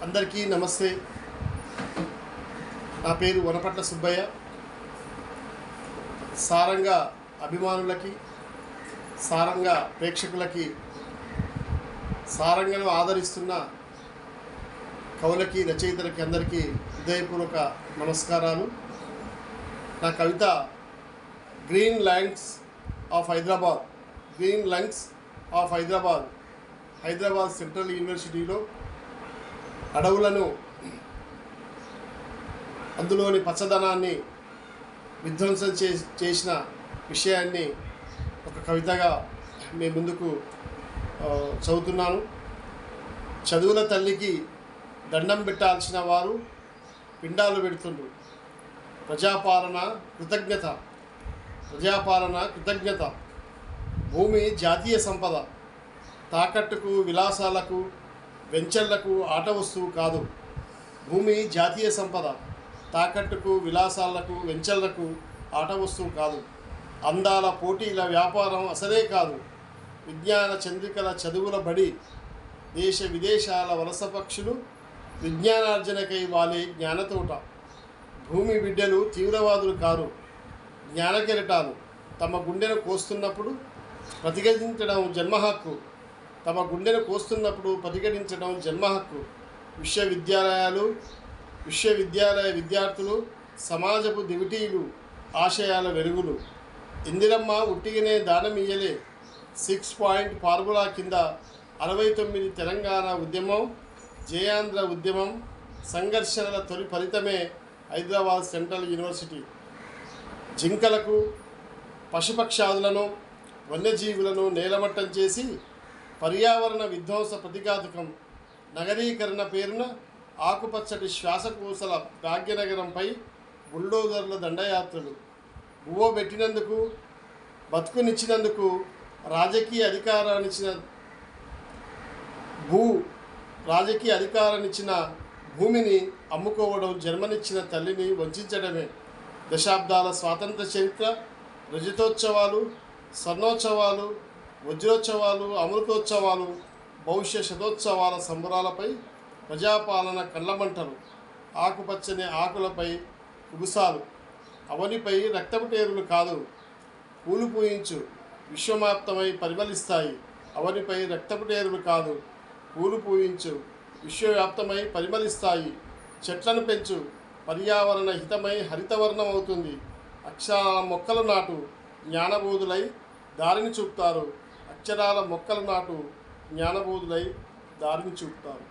అందరికీ నమస్తే. నా పేరు వనపట్ల సుబ్బయ్య. సారంగా అభిమానులకి, సారంగా ప్రేక్షకులకి, సారంగను ఆదరిస్తున్న కవులకి, రచయితలకి అందరికీ హృదయపూర్వక నమస్కారాలు. నా కవిత green lands of Hyderabad, green lungs of Hyderabad, Hyderabad central యూనివర్సిటీలో అడవులను, అందులోని పచ్చదనాన్ని విధ్వంసం చేసిన విషయాన్ని ఒక కవితగా మీ ముందుకు చదువుతున్నాను. చదువుల తల్లికి దండం పెట్టాల్సిన వారు పిండాలు పెడుతుండ్రు. ప్రజాపాలన కృతజ్ఞత, ప్రజాపాలన కృతజ్ఞత. భూమి జాతీయ సంపద, తాకట్టుకు, విలాసాలకు, వెంచర్లకు ఆట వస్తువు కాదు. భూమి జాతీయ సంపద, తాకట్టుకు, విలాసాలకు, వెంచర్లకు ఆట వస్తువు కాదు. అందాల పోటీల వ్యాపారం అసలే కాదు. విజ్ఞాన చంద్రికల చదువుల బడి, దేశ విదేశాల వలస పక్షులు విజ్ఞానార్జనకై వాలే జ్ఞానతోట. భూమి బిడ్డలు తీవ్రవాదులు కారు, జ్ఞానకెరటాలు. తమ గుండెను కోస్తున్నప్పుడు ప్రతిఘటించడం జన్మహక్కు, తమ గుండెను కోస్తున్నప్పుడు ప్రతిఘటించడం జన్మహక్కు. విశ్వవిద్యాలయ విద్యార్థులు సమాజపు దివిటీలు, ఆశయాల వెలుగులు. ఇందిరమ్మ ఉట్టిగానే దానమియ్యలే. 6 పాయింట్ ఫార్ములా కింద 69 తెలంగాణ ఉద్యమం, జయాంధ్ర ఉద్యమం, సంఘర్షణల తొలి ఫలితమే హైదరాబాద్ సెంట్రల్ యూనివర్సిటీ. జింకలకు, పశుపక్షాదులను, వన్యజీవులను నేలమట్టం చేసి పర్యావరణ విధ్వంస ప్రతిఘాతుకం, నగరీకరణ పేరున ఆకుపచ్చటి శ్వాసకోశల భాగ్యనగరంపై బుల్డోజర్ల దండయాత్రలు. బువ్వబెట్టినందుకు, బతుకునిచ్చినందుకు, రాజకీయ అధికారాన్నిచ్చిన భూమిని అమ్ముకోవడం, జన్మనిచ్చిన తల్లిని వంచడమే. దశాబ్దాల స్వాతంత్ర చరిత్ర, రజతోత్సవాలు, స్వర్ణోత్సవాలు, వజ్రోత్సవాలు, అమృతోత్సవాలు, భవిష్య శతోత్సవాల సంబరాలపై ప్రజాపాలన కళ్ళమంటలు. ఆకుపచ్చని ఆకులపై కుగుసాలు, అవనిపై రక్తపుటేరులు కాదు. పూలు పూయించు, విశ్వవ్యాప్తమై పరిమళిస్తాయి. అవనిపై రక్తపుటేరులు కాదు, పూలు పూయించు, విశ్వవ్యాప్తమై పరిమళిస్తాయి. చెట్లను పెంచు, పర్యావరణ హితమై హరితవర్ణం అవుతుంది. అక్షరాల మొక్కలు నాటు, జ్ఞానబోధులై దారిని చూపుతారు. అక్షరాల మొక్కలు నాటు, జ్ఞానబోధులై దారిని చూపుతారు.